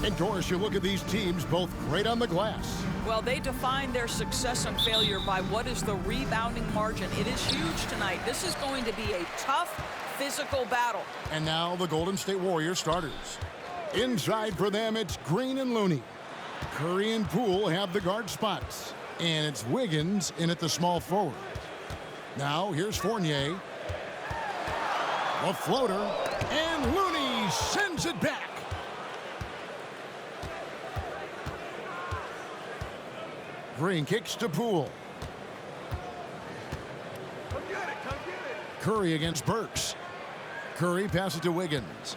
And Doris, you look at these teams, both great on the glass. Well, they define their success and failure by what is the rebounding margin. It is huge tonight. This is going to be a tough, physical battle. And now the Golden State Warriors starters. Inside for them, it's Green and Looney. Curry and Poole have the guard spots. And it's Wiggins in at the small forward. Now here's Fournier. A floater. And Looney sends it back. Green kicks to Poole. Come get it. Curry against Burks. Curry passes to Wiggins.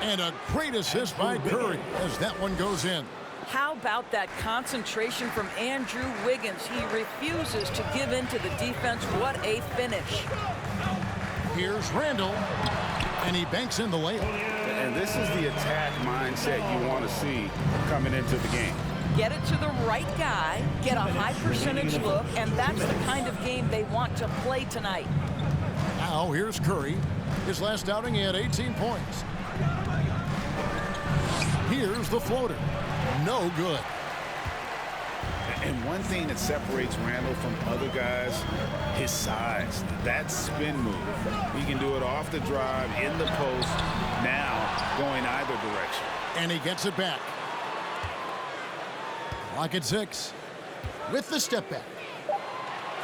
And a great assist by Curry as that one goes in. How about that concentration from Andrew Wiggins? He refuses to give in to the defense. What a finish. Here's Randle, and he banks in the layup. And this is the attack mindset you want to see coming into the game. Get it to the right guy, get a high percentage look, and that's the kind of game they want to play tonight. Now here's Curry. His last outing, he had 18 points. Here's the floater. No good. And one thing that separates Randle from other guys, his size. That spin move. He can do it off the drive, in the post, now going either direction. And he gets it back. Clock at 6. With the step back.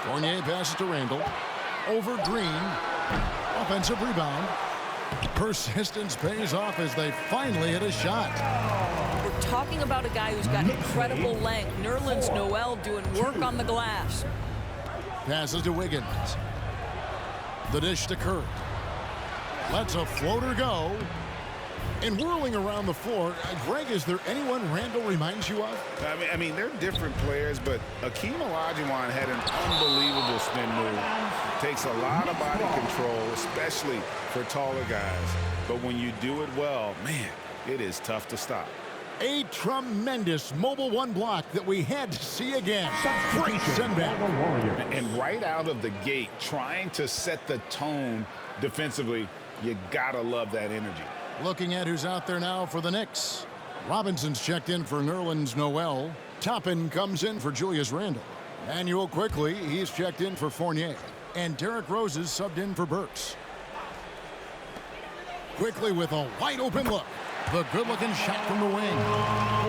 Fournier passes to Randle. Over Green. Offensive rebound. Persistence pays off as they finally hit a shot. We're talking about a guy who's got incredible length. Nerlens Noel doing work on the glass. Passes to Wiggins. The dish to Curry. Lets a floater go. And whirling around the floor, Greg, is there anyone Randle reminds you of? I mean, they're different players, but Akeem Olajuwon had an unbelievable spin move. Takes a lot of body control, especially for taller guys. But when you do it well, man, it is tough to stop. A tremendous mobile one block that we had to see again. Great send back. And right out of the gate, trying to set the tone defensively, you gotta love that energy. Looking at who's out there now for the Knicks. Robinson's checked in for Nerlens Noel. Toppin comes in for Julius Randle. Manuel quickly, he's checked in for Fournier. And Derrick Rose is subbed in for Burks. Quickly with a wide open look. The good-looking shot from the wing.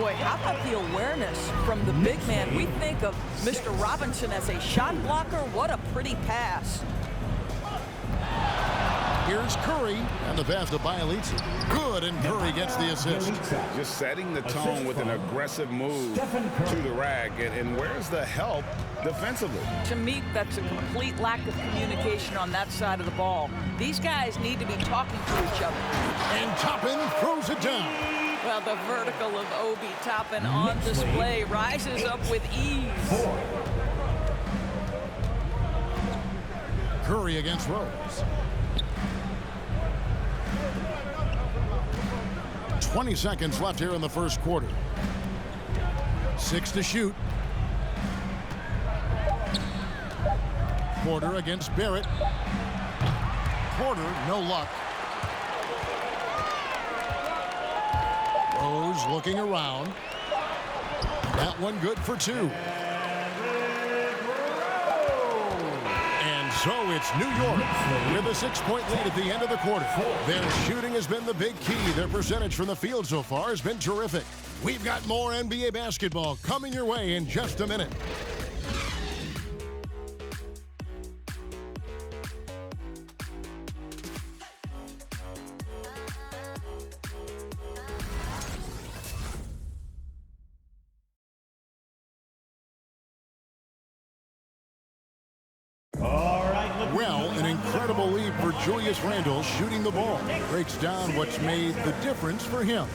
Boy, how about the awareness from the big man? We think of Mr. Robinson as a shot blocker. What a pretty pass. Here's Curry, and the pass to Bielitsa. Good, and Curry gets the assist. Just setting the tone with an aggressive move to the rack. And where's the help defensively? To me, that's a complete lack of communication on that side of the ball. These guys need to be talking to each other. And Toppin throws it down. Well, the vertical of Obi Toppin on display rises up with ease. Curry against Rose. 20 seconds left here in the first quarter. 6 to shoot. Porter against Barrett. Porter, no luck. Rose looking around. That one good for 2. And so it's New York with a 6-point lead at the end of the quarter. Their shooting has been the big key. Their percentage from the field so far has been terrific. We've got more NBA basketball coming your way in just a minute. Well, an incredible lead for Julius Randle shooting the ball. Breaks down what's made the difference for him.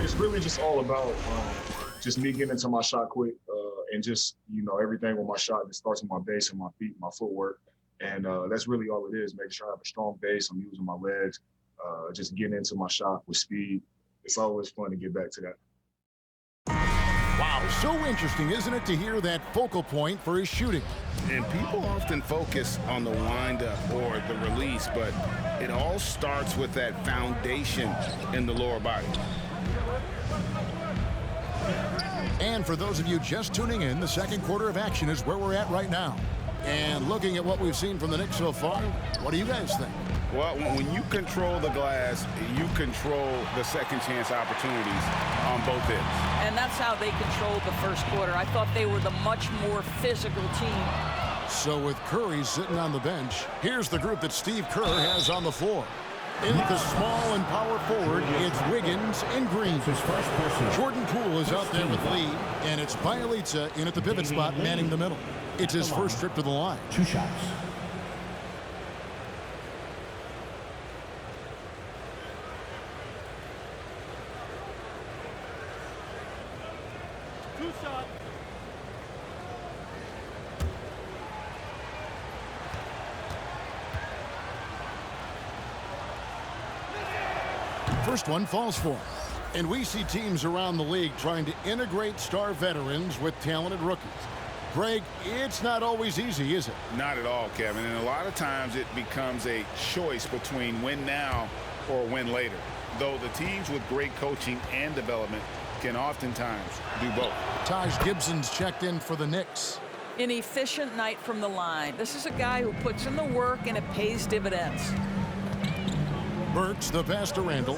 It's really just all about just me getting into my shot quick and just, everything with my shot. It starts with my base and my feet, my footwork. And that's really all it is, making sure I have a strong base. I'm using my legs, just getting into my shot with speed. It's always fun to get back to that. Wow, so interesting, isn't it, to hear that focal point for his shooting? And people often focus on the windup or the release, but it all starts with that foundation in the lower body. And for those of you just tuning in, the second quarter of action is where we're at right now. And looking at what we've seen from the Knicks so far, what do you guys think? Well, when you control the glass, you control the second chance opportunities on both ends. And that's how they controlled the first quarter. I thought they were the much more physical team. So with Curry sitting on the bench, here's the group that Steve Kerr has on the floor. In the small and power forward, it's Wiggins and Green. Jordan Poole is out there with Lee, and it's Bielitsa in at the pivot spot, manning the middle. It's his first trip to the line. 2 shots. First one falls for him. And we see teams around the league trying to integrate star veterans with talented rookies. Greg, it's not always easy, is it? Not at all, Kevin. And a lot of times it becomes a choice between win now or win later. Though the teams with great coaching and development can oftentimes do both. Taj Gibson's checked in for the Knicks. An efficient night from the line. This is a guy who puts in the work and it pays dividends. Burks the pass to Randle.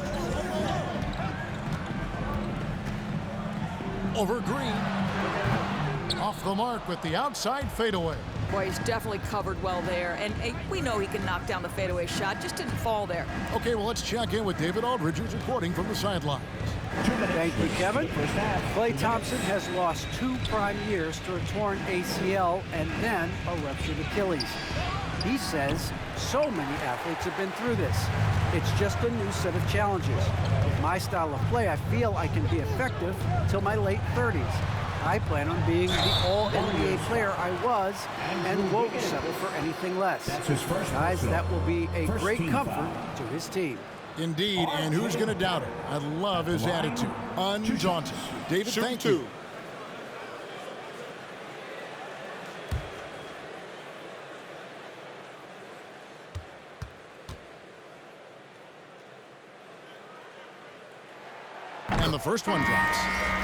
Over Green. Off the mark with the outside fadeaway. Boy, he's definitely covered well there. And we know he can knock down the fadeaway shot. Just didn't fall there. Okay, well, let's check in with David Aldridge, who's reporting from the sidelines. Thank you, Kevin. Klay Thompson has lost 2 prime years to a torn ACL and then a ruptured Achilles. He says so many athletes have been through this. It's just a new set of challenges. With my style of play, I feel I can be effective till my late 30s. I plan on being the all-NBA player I was and won't settle for anything less. Guys, that will be a great comfort to his team. Indeed, and who's going to doubt it? I love his attitude. Undaunted. David, thank you. And the first one drops.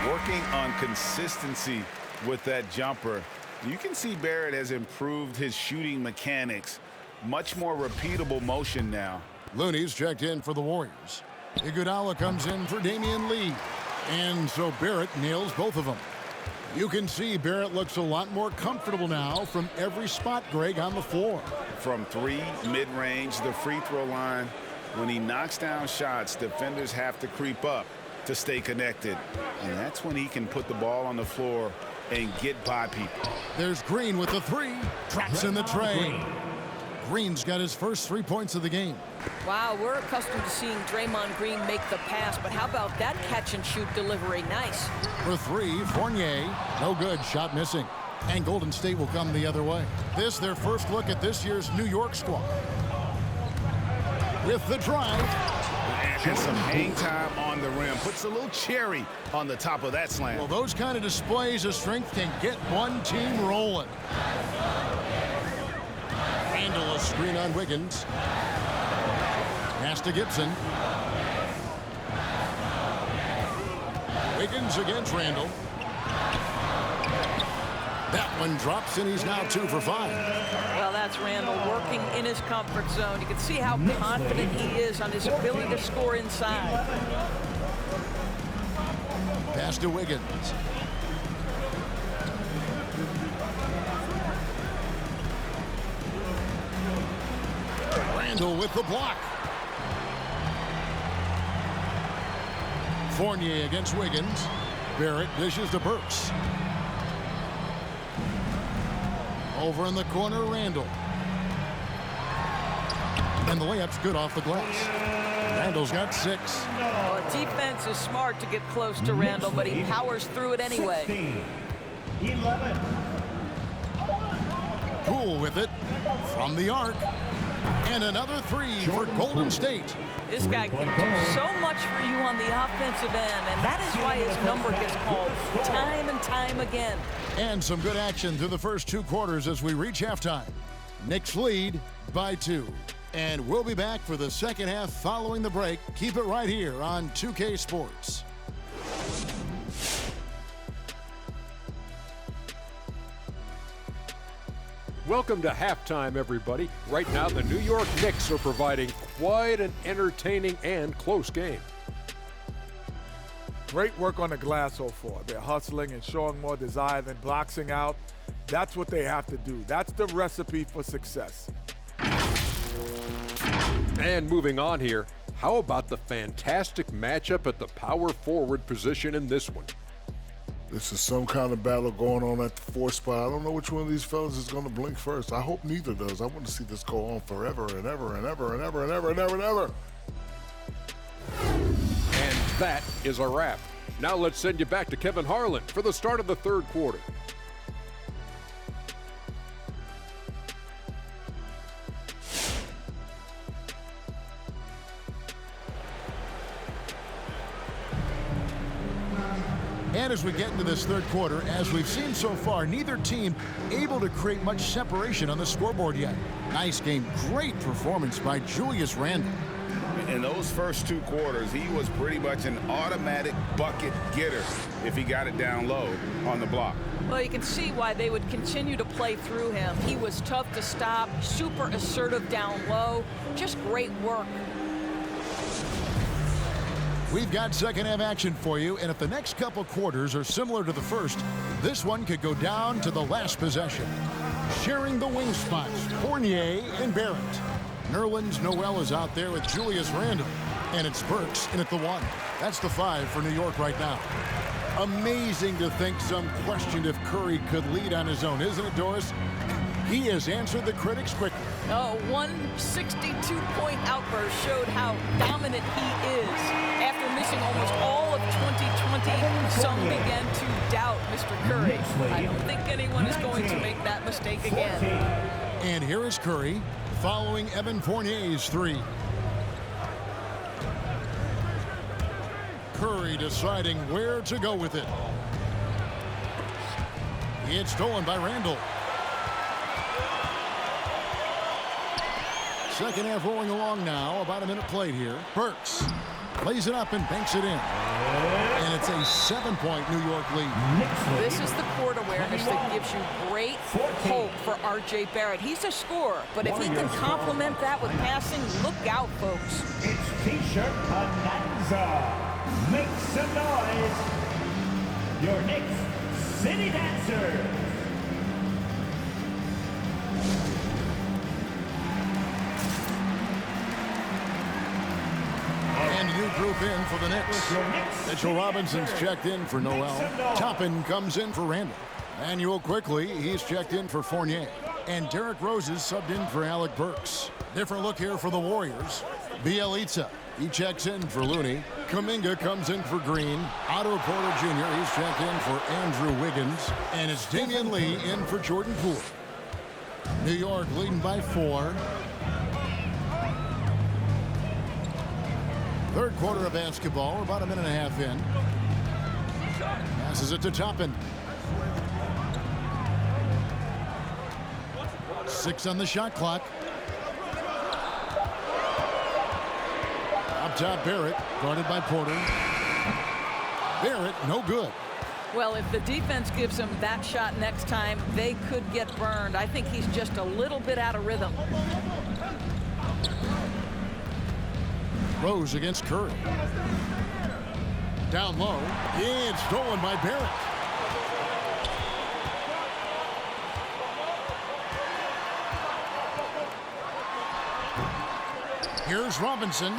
Working on consistency with that jumper. You can see Barrett has improved his shooting mechanics. Much more repeatable motion now. Looney's checked in for the Warriors. Iguodala comes in for Damian Lee. And so Barrett nails both of them. You can see Barrett looks a lot more comfortable now from every spot, Greg, on the floor. From 3, mid-range, the free throw line. When he knocks down shots, defenders have to creep up to stay connected. And that's when he can put the ball on the floor and get by people. There's Green with the 3. Traps in the tray. Green's got his first 3 points of the game. Wow, we're accustomed to seeing Draymond Green make the pass, but how about that catch-and-shoot delivery? Nice. For 3, Fournier. No good. Shot missing. And Golden State will come the other way. This, their first look at this year's New York squad. With the drive. And some hang time on the rim. Puts a little cherry on the top of that slam. Well, those kind of displays of strength can get one team rolling. Randle a screen on Wiggins. Pass to Gibson. Wiggins against Randle. That one drops, and he's now 2 for 5. Well, that's Randle working in his comfort zone. You can see how confident he is on his ability to score inside. Pass to Wiggins. Randle with the block. Fournier against Wiggins. Barrett dishes to Burks. Over in the corner, Randle. And the layup's good off the glass. Randle's got 6. Well, defense is smart to get close to Randle, but he powers through it anyway. 11. Poole with it from the arc. And another three for Golden State. This guy can do so much for you on the offensive end, and that is why his number gets called time and time again. And some good action through the first 2 quarters as we reach halftime. Knicks lead by 2. And we'll be back for the second half following the break. Keep it right here on 2K Sports. Welcome to halftime, everybody. Right now, the New York Knicks are providing quite an entertaining and close game. Great work on the glass so far. They're hustling and showing more desire than boxing out. That's what they have to do. That's the recipe for success. And moving on here, how about the fantastic matchup at the power forward position in this one? This is some kind of battle going on at the 4 spot. I don't know which one of these fellas is going to blink first. I hope neither does. I want to see this go on forever and ever and ever and ever and ever and ever and ever. And that is a wrap. Now let's send you back to Kevin Harlan for the start of the 3rd quarter. And as we get into this 3rd quarter, as we've seen so far, neither team able to create much separation on the scoreboard yet. Nice game, great performance by Julius Randle. In those first 2 quarters, he was pretty much an automatic bucket getter if he got it down low on the block. Well, you can see why they would continue to play through him. He was tough to stop, super assertive down low, just great work. We've got second half action for you, and if the next couple quarters are similar to the first, this one could go down to the last possession. Sharing the wing spots, Fournier and Barrett. Nerlens Noel is out there with Julius Randle, and it's Burks in at the 1. That's the 5 for New York right now. Amazing to think some questioned if Curry could lead on his own, isn't it, Doris? He has answered the critics quickly. Oh, 162-point outburst showed how dominant he is. After missing almost all of 2020, some began to doubt Mr. Curry. I don't think anyone is going to make that mistake again. And here is Curry following Evan Fournier's 3. Curry deciding where to go with it. It's stolen by Randle. Second half rolling along now. About a minute played here. Burks lays it up and banks it in. And it's a 7-point New York lead. This is the court awareness that gives you great hope for R.J. Barrett. He's a scorer, but if he can complement that with passing, look out, folks. It's T-shirt Bonanza. Make some noise. Your Knicks City Dancers. And a new group in for the Knicks. Mitchell Robinson's checked in for Noel. Toppin comes in for Randle. Manuel quickly, he's checked in for Fournier. And Derrick Rose is subbed in for Alec Burks. Different look here for the Warriors. Bielitsa, he checks in for Looney. Kuminga comes in for Green. Otto Porter Jr., he's checked in for Andrew Wiggins. And it's Damian Lee in for Jordan Poole. New York leading by 4. Third quarter of basketball. We're about a minute and a half in. Passes it to Toppin. 6 on the shot clock. Up top, Barrett, guarded by Porter. Barrett, no good. Well, if the defense gives him that shot next time, they could get burned. I think he's just a little bit out of rhythm. Rose against Curry. Down low. It's stolen by Barrett. Here's Robinson.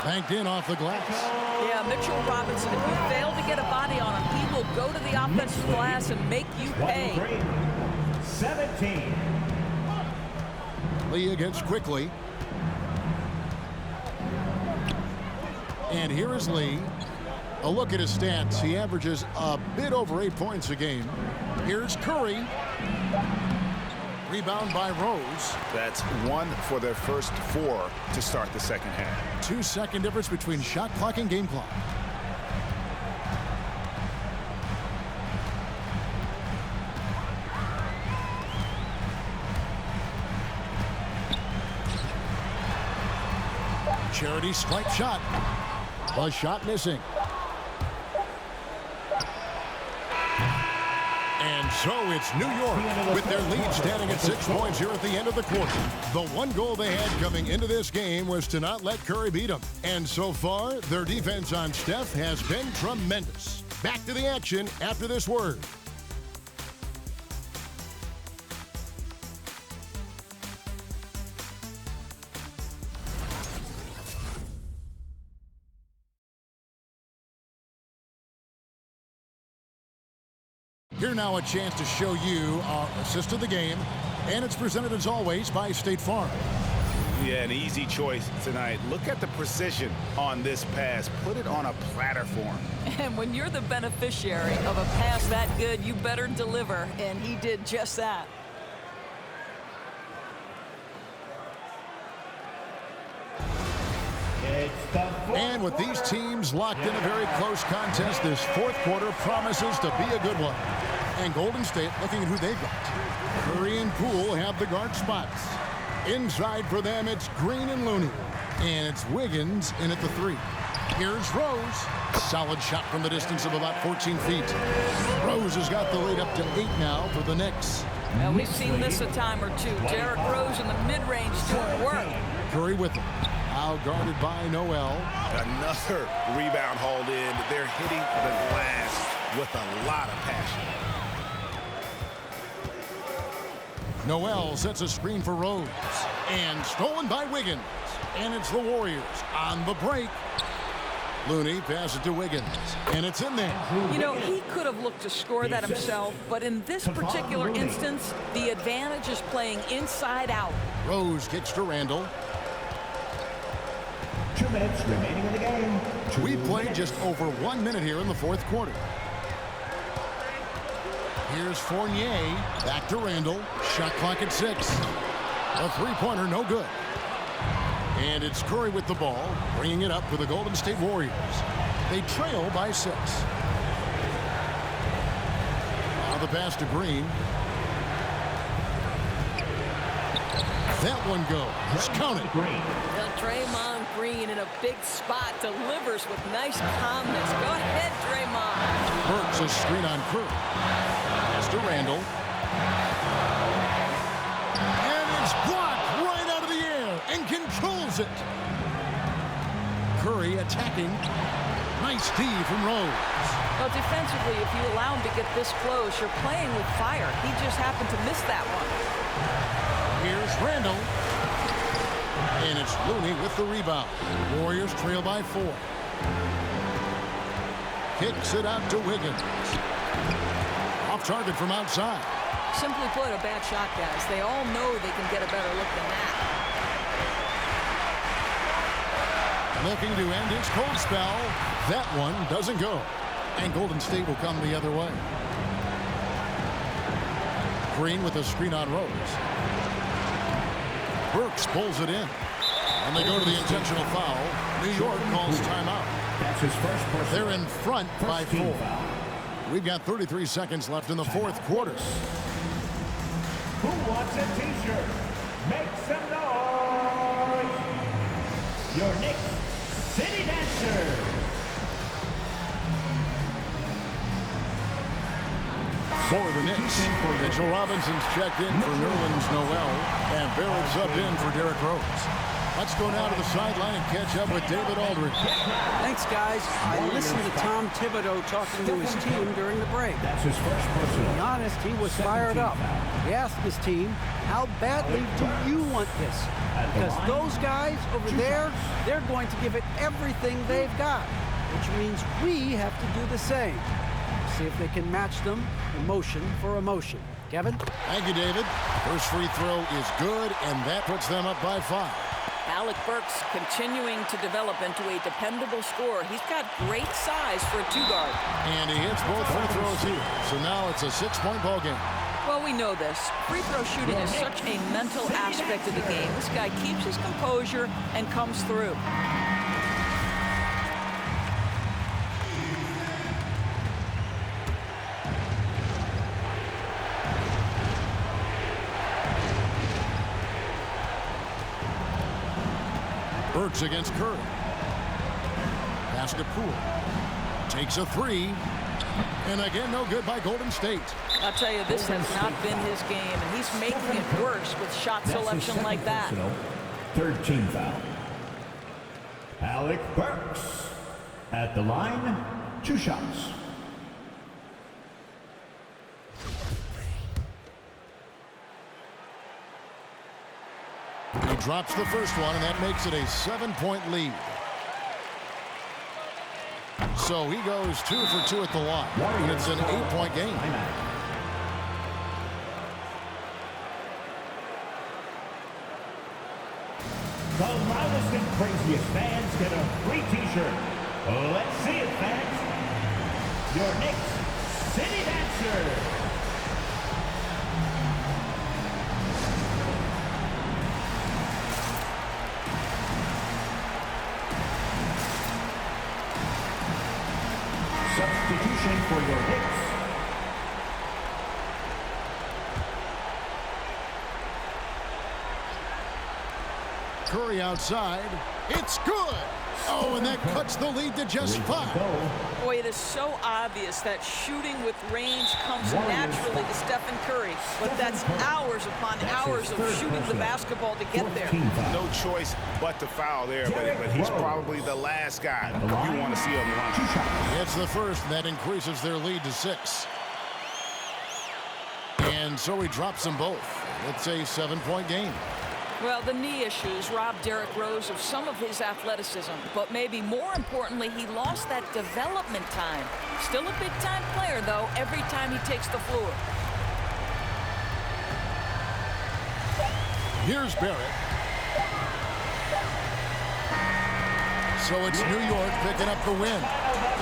Banked in off the glass. Yeah, Mitchell Robinson, if you fail to get a body on him, he will go to the offensive glass and make you pay. 17. Lee against quickly. And here is Lee. A look at his stats. He averages a bit over 8 points a game. Here's Curry. Rebound by Rose. That's 1 for their first 4 to start the second half. 2-second difference between shot clock and game clock. Charity stripe shot. A shot missing. And so it's New York with their lead standing at 6 points here at the end of the quarter. The one goal they had coming into this game was to not let Curry beat them. And so far, their defense on Steph has been tremendous. Back to the action after this word. Here now a chance to show you our assist of the game, and it's presented as always by State Farm. Yeah, an easy choice tonight. Look at the precision on this pass. Put it on a platter form. And when you're the beneficiary of a pass that good, you better deliver, and he did just that. And with these teams locked in a very close contest, this fourth quarter promises to be a good one. And Golden State looking at who they've got. Curry and Poole have the guard spots. Inside for them, it's Green and Looney. And it's Wiggins in at the 3. Here's Rose. Solid shot from the distance of about 14 feet. Rose has got the lead up to 8 now for the Knicks. Well, we've seen this a time or two. Derrick Rose in the mid-range doing work. Curry with him. Now guarded by Noel. Another rebound hauled in. They're hitting the glass with a lot of passion. Noel sets a screen for Rose. And stolen by Wiggins. And it's the Warriors on the break. Looney passes it to Wiggins. And it's in there. You know, he could have looked to score that himself, but in this particular instance, the advantage is playing inside out. Rose kicks to Randle. 2 minutes remaining in the game. We played just over 1 minute here in the fourth quarter. Here's Fournier. Back to Randle. Shot clock at 6. A three-pointer, no good. And it's Curry with the ball, bringing it up for the Golden State Warriors. They trail by 6. Now the pass to Green. That one goes. Count it. Now Draymond Green in a big spot delivers with nice calmness. Go ahead, Draymond. Burks a screen on Curry. Pass to Randle. And it's blocked right out of the air and controls it. Curry attacking. Nice D from Rose. Well, defensively, if you allow him to get this close, you're playing with fire. He just happened to miss that one. Here's Randle. And it's Looney with the rebound. Warriors trail by 4. Kicks it out to Wiggins. Off target from outside. Simply put, a bad shot, guys. They all know they can get a better look than that. Looking to end his cold spell. That one doesn't go. And Golden State will come the other way. Green with a screen on Rose. Burks pulls it in. And they go to the intentional foul. New York calls timeout. That's his first personal. They're in front by 4. We've got 33 seconds left in the fourth quarter. Who wants a t-shirt? Make some noise. Your Knicks City Dancer. For the Knicks, Mitchell Robinson's checked in for Nerlens Noel, and Barrett's up in for Derrick Rose. Let's go now to the sideline and catch up with David Aldridge. Thanks, guys. I listened to Tom Thibodeau talking to his team during the break. That's his first To personal. be honest, he was fired up. He asked his team, how badly do you want this? Because those guys over there, they're going to give it everything they've got, which means we have to do the same. See if they can match them emotion for emotion. Kevin? Thank you, David. First free throw is good, and that puts them up by 5. Alec Burks continuing to develop into a dependable scorer. He's got great size for a 2-guard. And he hits both free throws here. So now it's a 6-point ball game. Well, we know this. Free throw shooting is such a mental aspect of the game. This guy keeps his composure and comes through. Burks against Curry. Pass to Poole. Takes a three. And again, no good by Golden State. I'll tell you, this has not been his game, and he's making it worse with shot selection like that. Third team foul. Alec Burks at the line, 2 shots. He drops the first one, and that makes it a 7-point lead. So he goes 2 for 2 at the line, and it's an 8-point game. The loudest and craziest fans get a free t-shirt. Let's see it, fans. Your Knicks City Dancer. Substitution for your Knicks. Curry outside. It's good. Oh, and that cuts the lead to just 5. Boy, it is so obvious that shooting with range comes naturally to Stephen Curry, but that's hours upon hours of shooting the basketball to get there. No choice but to foul there, but he's probably the last guy you want to see on the line. It's the first, and that increases their lead to 6. And so he drops them both. It's a 7-point game. Well, the knee issues robbed Derrick Rose of some of his athleticism, but maybe more importantly, he lost that development time. Still a big-time player, though, every time he takes the floor. Here's Barrett. So it's New York picking up the win.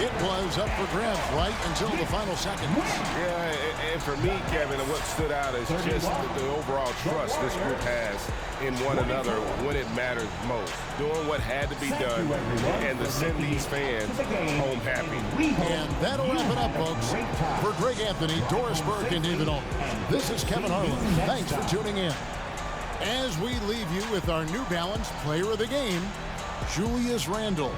It was up for grabs right until the final seconds. Yeah, and for me, Kevin, what stood out is just the overall trust this group has in one another when it matters most. Doing what had to be done and to send these fans home happy. And that'll wrap it up, folks. For Greg Anthony, Doris Burke, and David Owen, this is Kevin Harlan. Thanks for tuning in. As we leave you with our New Balance Player of the Game, Julius Randle.